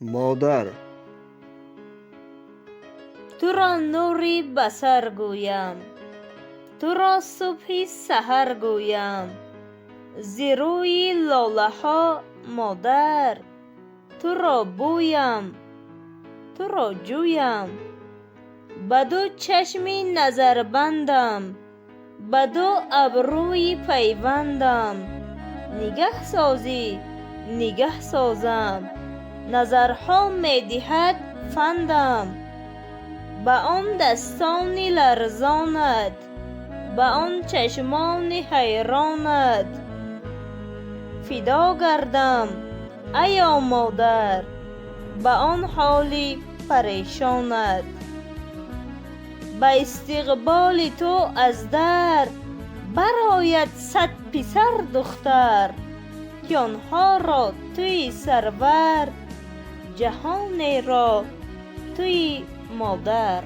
مادر. تو را نوری بصر گویم، تو را صبح سحر گویم. ز روی لاله ها مادر، تو را بویم، تو را جویم. به دو چشم نظربندم، به دو ابروی پیوندم. نگه سازی نگه سازم، نظرها می دهد فندم. به آن دستان لرزانت، به آن چشمان حیرانت فدا گردم ایا مادر، به آن حال پریشانت. به استقبال تو از در برآید صد پسر دختر، که آنها را توی سرور، جهان را توی مادر.